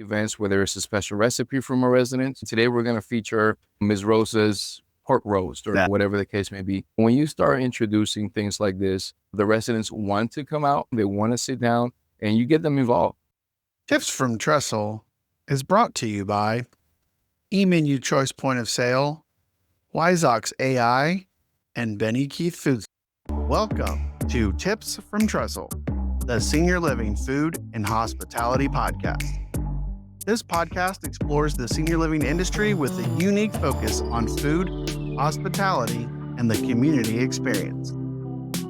events where there's a special recipe from a resident. Today, we're going to feature Ms. Rosa's pork roast or whatever the case may be. When you start introducing things like this, the residents want to come out, they want to sit down, and you get them involved. Tips from Trestle is brought to you by eMenu Choice Point of Sale, Wiseox AI, and Benny Keith Foods. Welcome to Tips from Trestle, the Senior Living Food and Hospitality Podcast. This podcast explores the senior living industry with a unique focus on food, hospitality, and the community experience.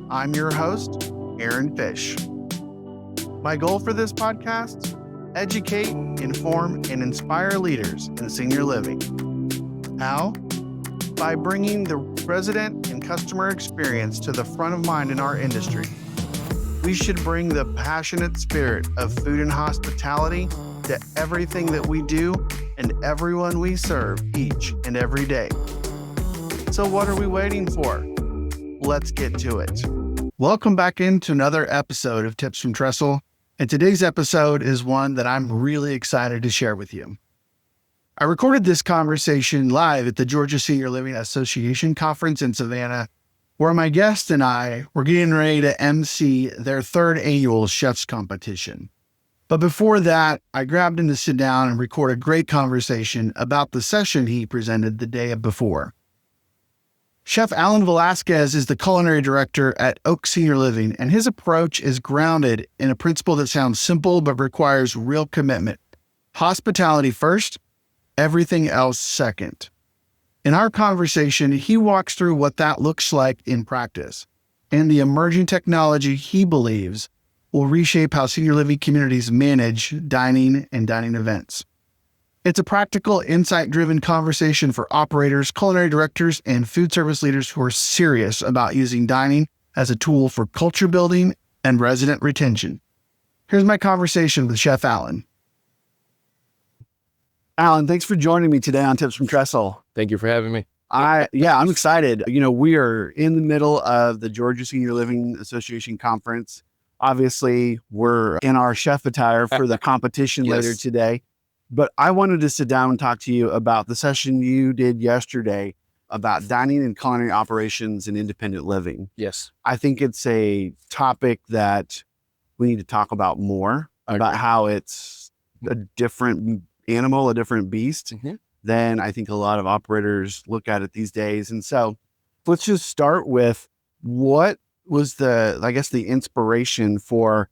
I'm your host, Aaron Fish. My goal for this podcast: educate, inform, and inspire leaders in senior living. How? By bringing the resident and customer experience to the front of mind in our industry. We should bring the passionate spirit of food and hospitality to everything that we do and everyone we serve each and every day. So what are we waiting for? Let's get to it. Welcome back into another episode of Tips from Trestle. And today's episode is one that I'm really excited to share with you. I recorded this conversation live at the Georgia Senior Living Association conference in Savannah, where my guest and I were getting ready to MC their third annual chef's competition. But before that, I grabbed him to sit down and record a great conversation about the session he presented the day before. Chef Alan Velazquez is the culinary director at Oak Senior Living, and his approach is grounded in a principle that sounds simple but requires real commitment. Hospitality first, everything else second. In our conversation, he walks through what that looks like in practice and the emerging technology he believes will reshape how senior living communities manage dining and dining events. It's a practical, insight-driven conversation for operators, culinary directors, and food service leaders who are serious about using dining as a tool for culture building and resident retention. Here's my conversation with Chef Alan. Alan, thanks for joining me today on Tips from Trestle. Thank you for having me. I'm excited. We are in the middle of the Georgia Senior Living Association conference. Obviously, we're in our chef attire for the competition later today. But I wanted to sit down and talk to you about the session you did yesterday about dining and culinary operations in independent living. Yes. I think it's a topic that we need to talk about more, about how it's a different animal, a different beast than I think a lot of operators look at it these days. And so let's just start with what was the inspiration for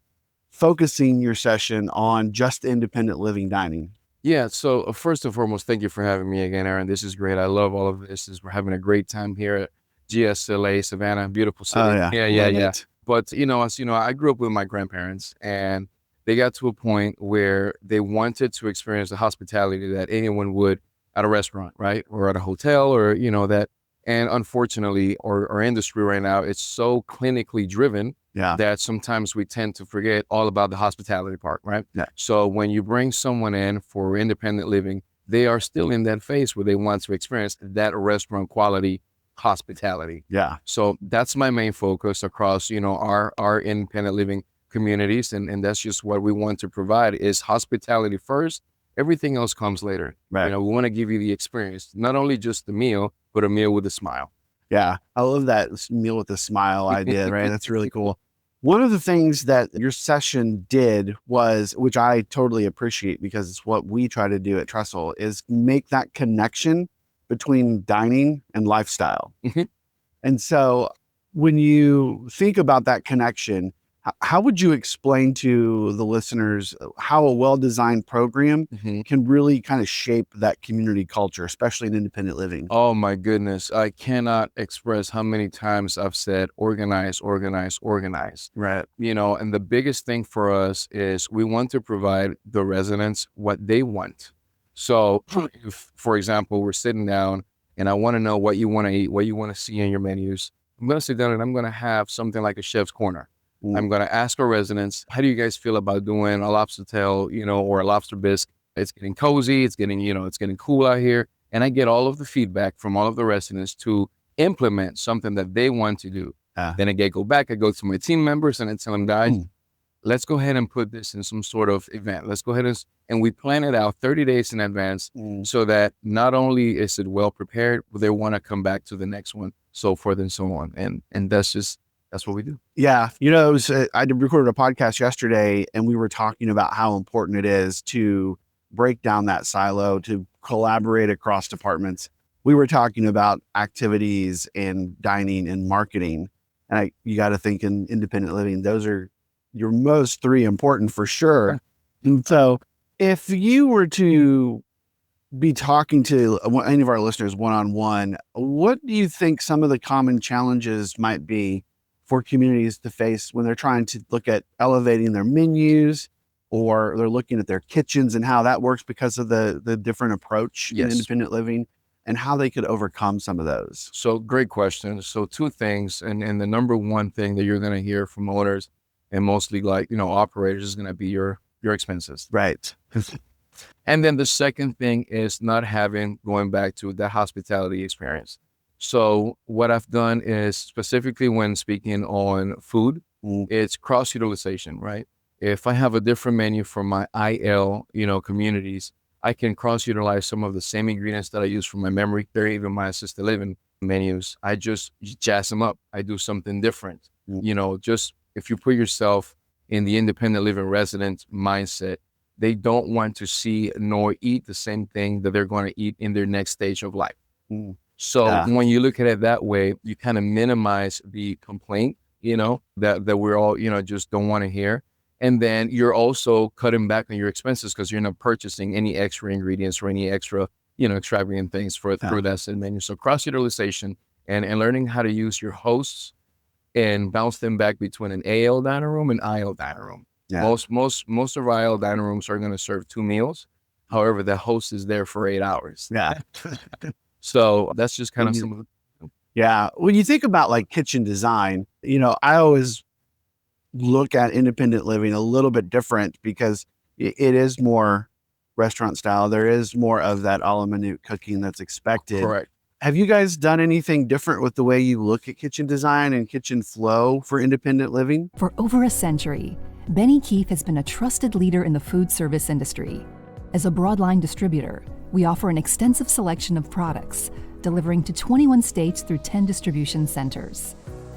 focusing your session on just independent living dining? Yeah. So first and foremost, thank you for having me again, Aaron. This is great. I love all of this. We're having a great time here at GSLA, Savannah, beautiful city. Oh, yeah. But, I grew up with my grandparents, and they got to a point where they wanted to experience the hospitality that anyone would at a restaurant, right? Or at a hotel or, that. And unfortunately, our industry right now, it's so clinically driven that sometimes we tend to forget all about the hospitality part, right? Yeah. So when you bring someone in for independent living, they are still in that phase where they want to experience that restaurant quality hospitality. Yeah. So that's my main focus across, our independent living communities. And that's just what we want to provide is hospitality first. Everything else comes later. Right. We want to give you the experience, not only just the meal, but a meal with a smile. Yeah. I love that meal with a smile idea, right? That's really cool. One of the things that your session did was, which I totally appreciate because it's what we try to do at Trestle, is make that connection between dining and lifestyle. And so when you think about that connection, how would you explain to the listeners how a well-designed program can really kind of shape that community culture, especially in independent living? Oh my goodness. I cannot express how many times I've said, organize, organize, organize. Right. And the biggest thing for us is we want to provide the residents what they want. So if, for example, we're sitting down and I want to know what you want to eat, what you want to see in your menus, I'm going to sit down and I'm going to have something like a chef's corner. I'm going to ask our residents, how do you guys feel about doing a lobster tail, or a lobster bisque? It's getting cozy. It's getting, it's getting cool out here. And I get all of the feedback from all of the residents to implement something that they want to do. Then I go back, I go to my team members and I tell them, guys, let's go ahead and put this in some sort of event. Let's go ahead And we plan it out 30 days in advance so that not only is it well prepared, but they want to come back to the next one, so forth and so on. And that's what we do. Yeah. You know, I recorded a podcast yesterday and we were talking about how important it is to break down that silo, to collaborate across departments. We were talking about activities and dining and marketing. And you got to think in independent living, those are your most three important for sure. And so if you were to be talking to any of our listeners one-on-one, what do you think some of the common challenges might be for communities to face when they're trying to look at elevating their menus, or they're looking at their kitchens and how that works because of the different approach in independent living, and how they could overcome some of those? So great question. So two things, and the number one thing that you're going to hear from owners and mostly operators is going to be your expenses. Right. And then the second thing is not going back to the hospitality experience. So what I've done is, specifically when speaking on food, it's cross-utilization, right? If I have a different menu for my IL, communities, I can cross-utilize some of the same ingredients that I use for my memory care, even my assisted living menus. I just jazz them up. I do something different. Just if you put yourself in the independent living resident mindset, they don't want to see nor eat the same thing that they're going to eat in their next stage of life. So when you look at it that way, you kind of minimize the complaint, that we're all, just don't want to hear. And then you're also cutting back on your expenses because you're not purchasing any extra ingredients or any extra, extravagant things through that said menu. So cross-utilization and learning how to use your hosts and bounce them back between an AL dining room and IL dining room. Yeah. Most of our IL dining rooms are going to serve 2 meals. However, the host is there for 8 hours. Yeah. So that's just kind of some of the. Yeah. When you think about like kitchen design, I always look at independent living a little bit different because it is more restaurant style. There is more of that a la minute cooking that's expected. Correct. Have you guys done anything different with the way you look at kitchen design and kitchen flow for independent living? For over a century, Benny Keith has been a trusted leader in the food service industry. As a broadline distributor, we offer an extensive selection of products, delivering to 21 states through 10 distribution centers.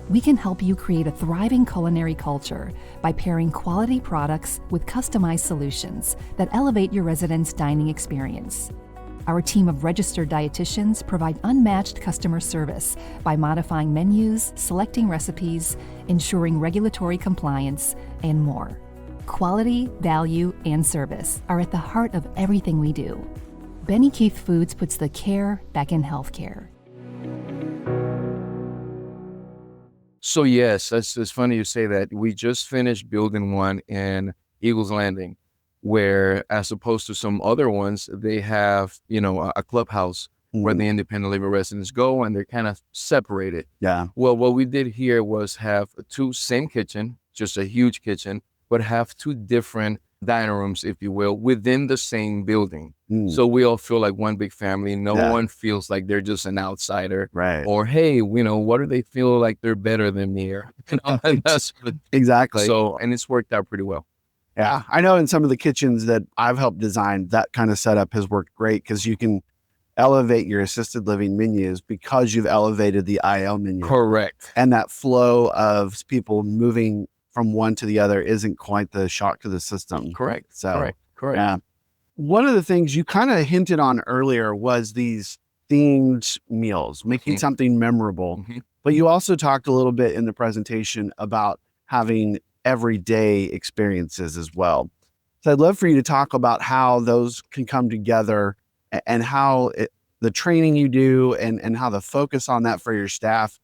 We can help you create a thriving culinary culture by pairing quality products with customized solutions that elevate your residents' dining experience. Our team of registered dietitians provide unmatched customer service by modifying menus, selecting recipes, ensuring regulatory compliance, and more. Quality, value, and service are at the heart of everything we do. Benny Keith Foods puts the care back in healthcare. So yes, it's funny you say that. We just finished building one in Eagles Landing, where as opposed to some other ones, they have, a clubhouse where the independent living residents go and they're kind of separated. Yeah. Well, what we did here was have 2 same kitchen, just a huge kitchen, but have 2 different dining rooms, if you will, within the same building. So we all feel like one big family. No one feels like they're just an outsider. Right. Or, hey, what do they feel like they're better than me? Or, Exactly. So, and it's worked out pretty well. Yeah. I know in some of the kitchens that I've helped design, that kind of setup has worked great because you can elevate your assisted living menus because you've elevated the IL menu. Correct. And that flow of people moving from one to the other isn't quite the shock to the system. Correct. So, Correct. Yeah. One of the things you kind of hinted on earlier was these themed meals, making something memorable. But you also talked a little bit in the presentation about having everyday experiences as well. So I'd love for you to talk about how those can come together and how the training you do and how the focus on that for your staff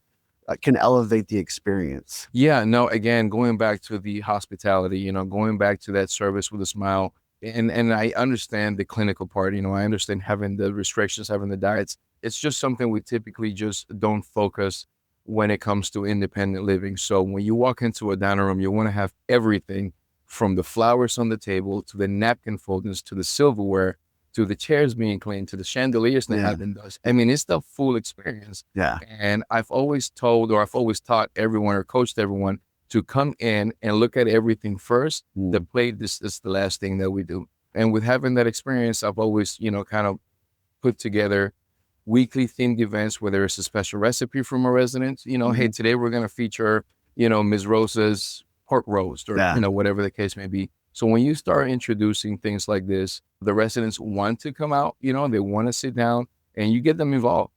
can elevate the experience. Yeah, no, again, going back to the hospitality, going back to that service with a smile. And I understand the clinical part, I understand having the restrictions, having the diets. It's just something we typically just don't focus when it comes to independent living. So when you walk into a dining room, you want to have everything from the flowers on the table to the napkin foldings to the silverware to the chairs being cleaned to the chandeliers that have been done. I mean, it's the full experience. Yeah. And I've always taught everyone or coached everyone to come in and look at everything first. The plate is the last thing that we do. And with having that experience, I've always, kind of put together weekly themed events where there's a special recipe from a resident. Hey, today we're going to feature, Ms. Rosa's pork roast or, whatever the case may be. So when you start introducing things like this, the residents want to come out, they want to sit down, and you get them involved.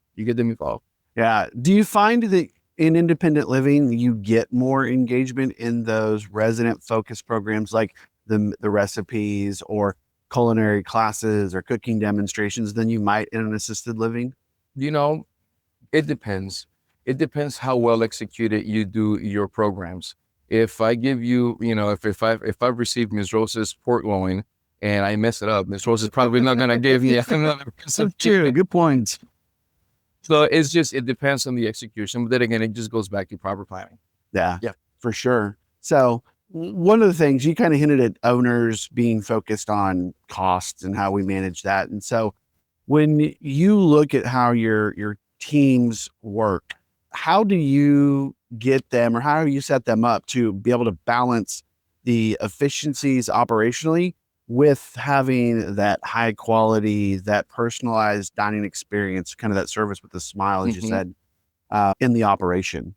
Yeah. Do you find that in independent living, you get more engagement in those resident focused programs like the recipes or culinary classes or cooking demonstrations than you might in an assisted living? It depends. It depends how well executed you do your programs. If I give you, if I've received Ms. Rosa's pork loin and I mess it up, Ms. Rosa's probably not going to give me another piece of chicken. Good point. So it depends on the execution. But then again, it just goes back to proper planning. Yeah, for sure. So one of the things you kind of hinted at owners being focused on costs and how we manage that. And so when you look at how your teams work, how do you get them or how do you set them up to be able to balance the efficiencies operationally with having that high quality, that personalized dining experience, kind of that service with a smile, as you said, in the operation?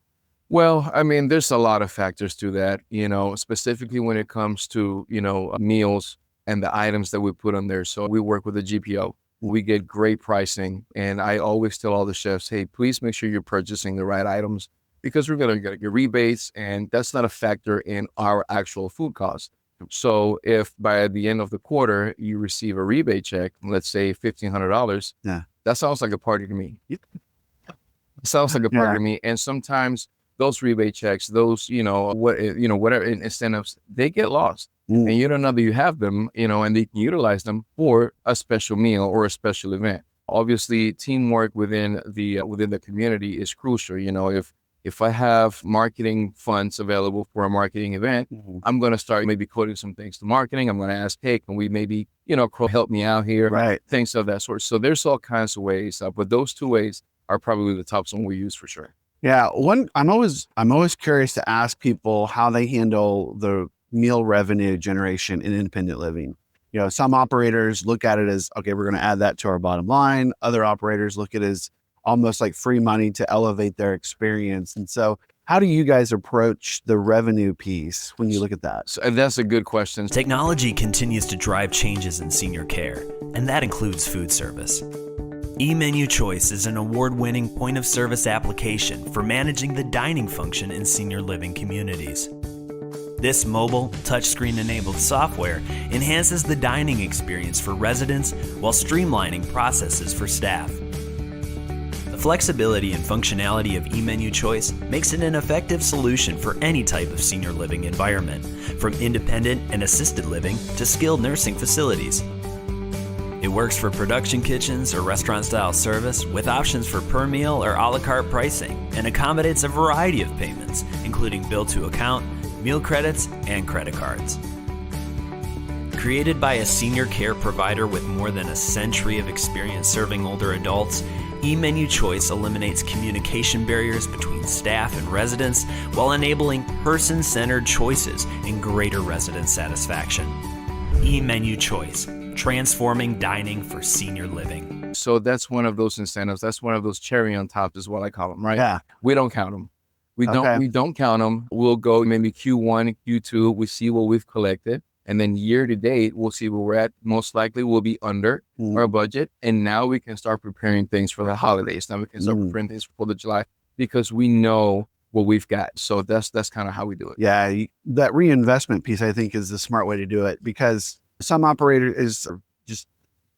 Well, I mean, there's a lot of factors to that, specifically when it comes to, meals and the items that we put on there. So we work with a GPO. We get great pricing. And I always tell all the chefs, hey, please make sure you're purchasing the right items because we're going to get your rebates. And that's not a factor in our actual food cost. So if by the end of the quarter, you receive a rebate check, let's say $1,500, that sounds like a party to me. Sounds like a party to me. And sometimes those rebate checks, those, whatever incentives, they get lost. And you don't know that you have them, and they can utilize them for a special meal or a special event. Obviously, teamwork within the community is crucial. If I have marketing funds available for a marketing event, I'm going to start maybe coding some things to marketing. I'm going to ask, hey, can we maybe, help me out here? Right. Things of that sort. So there's all kinds of ways, but those two ways are probably the top one we use for sure. Yeah. I'm always curious to ask people how they handle the meal revenue generation in independent living. Some operators look at it as, okay, we're going to add that to our bottom line. Other operators look at it as almost like free money to elevate their experience. And so how do you guys approach the revenue piece when you look at that? So that's a good question. Technology continues to drive changes in senior care, and that includes food service. eMenu Choice is an award-winning point-of-service application for managing the dining function in senior living communities. This mobile, touchscreen-enabled software enhances the dining experience for residents while streamlining processes for staff. The flexibility and functionality of eMenu Choice makes it an effective solution for any type of senior living environment, from independent and assisted living to skilled nursing facilities. It works for production kitchens or restaurant-style service with options for per meal or a la carte pricing and accommodates a variety of payments, including bill to account, meal credits, and credit cards. Created by a senior care provider with more than a century of experience serving older adults, eMenu Choice eliminates communication barriers between staff and residents while enabling person-centered choices and greater resident satisfaction. eMenu Choice, transforming dining for senior living. So that's one of those incentives. That's one of those cherry on top is what I call them, right? Yeah. We don't count them. We don't count them. We'll go maybe Q1, Q2. We see what we've collected. And then year to date, we'll see where we're at. Most likely we'll be under our budget. And now we can start preparing things for the holidays. Now we can start preparing things for 4th of July because we know what we've got. So that's kind of how we do it. Yeah. That reinvestment piece, I think, is the smart way to do it because some operators just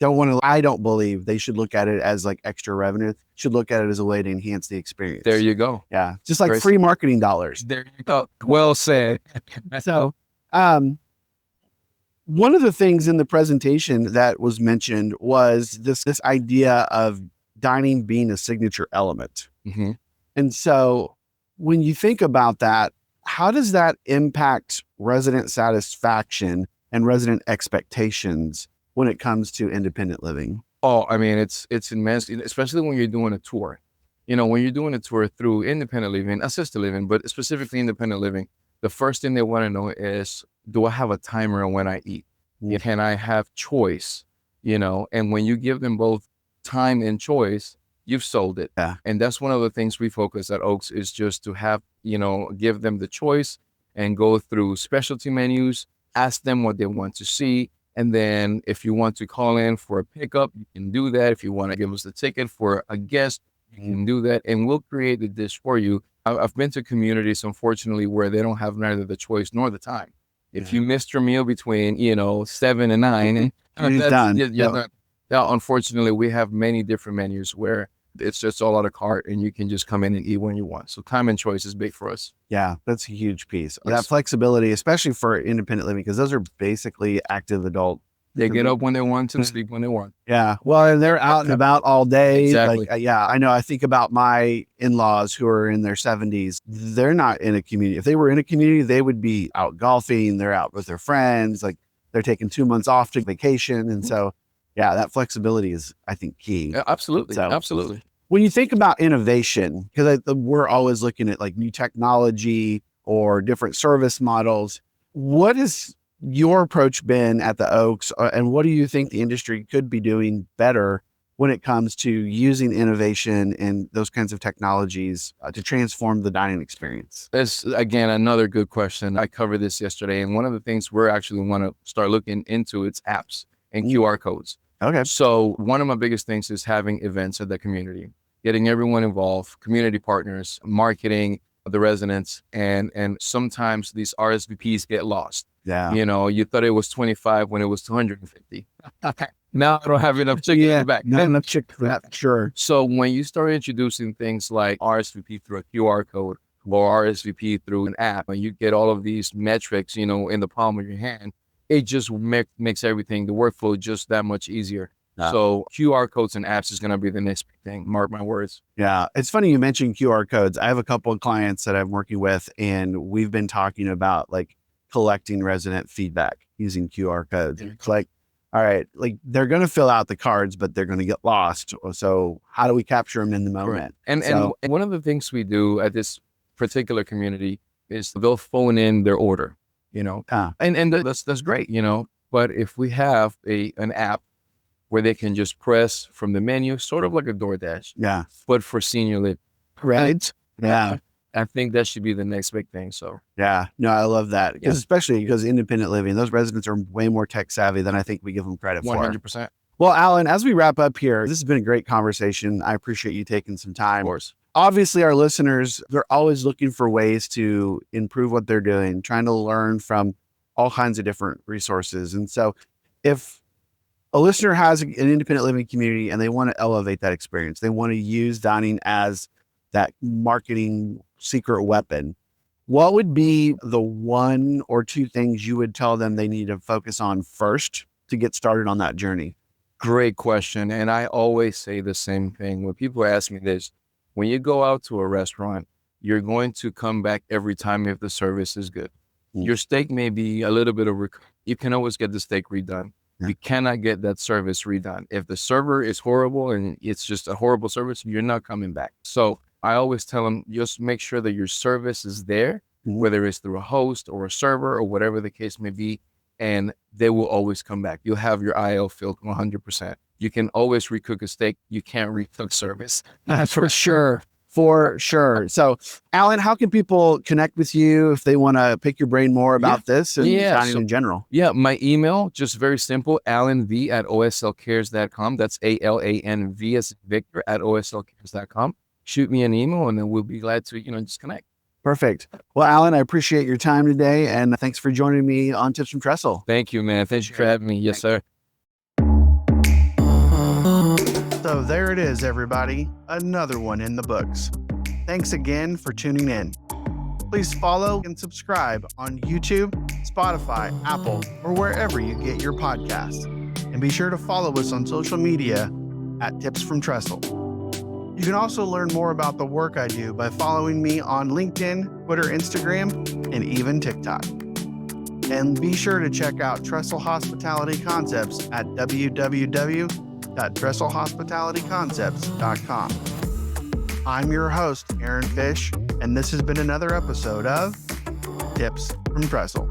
I don't believe they should look at it as like extra revenue. Should look at it as a way to enhance the experience. There you go. Yeah. Just like free marketing dollars. There you go. Well said. So, one of the things in the presentation that was mentioned was this idea of dining being a signature element. Mm-hmm. And so when you think about that, how does that impact resident satisfaction and resident expectations when it comes to independent living? Oh, I mean, it's immense, especially when you're doing a tour. When you're doing a tour through independent living, assisted living, but specifically independent living, the first thing they want to know is, do I have a timer on when I eat? Can I have choice? And when you give them both time and choice, you've sold it. Yeah. And that's one of the things we focus at Oaks is just to have, give them the choice and go through specialty menus, ask them what they want to see. And then if you want to call in for a pickup, you can do that. If you want to give us the ticket for a guest, you can do that. And we'll create the dish for you. I've been to communities, unfortunately, where they don't have neither the choice nor the time. If you missed your meal between, 7 and 9, You're done. Unfortunately, we have many different menus where it's just all out of cart and you can just come in and eat when you want. So time and choice is big for us. Yeah, that's a huge piece. Yes. That flexibility, especially for independent living, because those are basically active adult. They get up when they want to, sleep when they want. Yeah. Well, and they're out and about all day. Exactly. Like, I know. I think about my in-laws who are in their 70s. They're not in a community. If they were in a community, they would be out golfing. They're out with their friends. Like they're taking 2 months off to vacation. And so, that flexibility is, I think, key. Yeah, absolutely. So, absolutely. When you think about innovation, because we're always looking at like new technology or different service models, what has your approach been at the Oaks, and what do you think the industry could be doing better when it comes to using innovation and those kinds of technologies to transform the dining experience? That's, again, another good question. I covered this yesterday, and one of the things we're actually want to start looking into is apps and QR codes. Okay. So one of my biggest things is having events at the community, getting everyone involved, community partners, marketing, the residents, and sometimes these RSVPs get lost. Yeah. You thought it was 25 when it was 250. Now I don't have enough chicken in the back. Not enough chicken for that, sure. So when you start introducing things like RSVP through a QR code or RSVP through an app, and you get all of these metrics, in the palm of your hand, it just makes everything, the workflow, just that much easier. So QR codes and apps is going to be the next big thing. Mark my words. Yeah. It's funny you mentioned QR codes. I have a couple of clients that I'm working with, and we've been talking about like collecting resident feedback using QR codes. It's like, all right, like they're going to fill out the cards, but they're going to get lost. So how do we capture them in the moment? And one of the things we do at this particular community is they'll phone in their order, and that's great, but if we have an app where they can just press from the menu, sort of like a DoorDash. Yeah. But for senior living. Right. Yeah. I think that should be the next big thing. So yeah, no, I love that. Especially because independent living, those residents are way more tech savvy than I think we give them credit for. 100%. Well, Alan, as we wrap up here, this has been a great conversation. I appreciate you taking some time. Of course. Obviously, our listeners, they're always looking for ways to improve what they're doing, trying to learn from all kinds of different resources. And so if a listener has an independent living community and they want to elevate that experience, they want to use dining as that marketing secret weapon, what would be the 1 or 2 things you would tell them they need to focus on first to get started on that journey? Great question. And I always say the same thing. When people ask me this, when you go out to a restaurant, you're going to come back every time if the service is good. Your steak may be a little bit of you can always get the steak redone. You cannot get that service redone. If the server is horrible and it's just a horrible service, you're not coming back. So I always tell them, just make sure that your service is there, whether it's through a host or a server or whatever the case may be, and they will always come back. You'll have your IL filled 100%. You can always recook a steak. You can't recook service. For sure. For sure. So, Alan, how can people connect with you if they want to pick your brain more about this and dining in general? Yeah, my email, just very simple, alanv@oslcares.com. That's ALANV as Victor @oslcares.com. Shoot me an email and then we'll be glad to, just connect. Perfect. Well, Alan, I appreciate your time today and thanks for joining me on Tips from Trestle. Thank you, man. Thank you for having me. Yes, sir. So there it is, everybody. Another one in the books. Thanks again for tuning in. Please follow and subscribe on YouTube, Spotify, Apple, or wherever you get your podcasts. And be sure to follow us on social media at Tips from Trestle. You can also learn more about the work I do by following me on LinkedIn, Twitter, Instagram, and even TikTok. And be sure to check out Trestle Hospitality Concepts at www.trestlehospitalityconcepts.com. I'm your host, Aaron Fish, and this has been another episode of Tips from Trestle.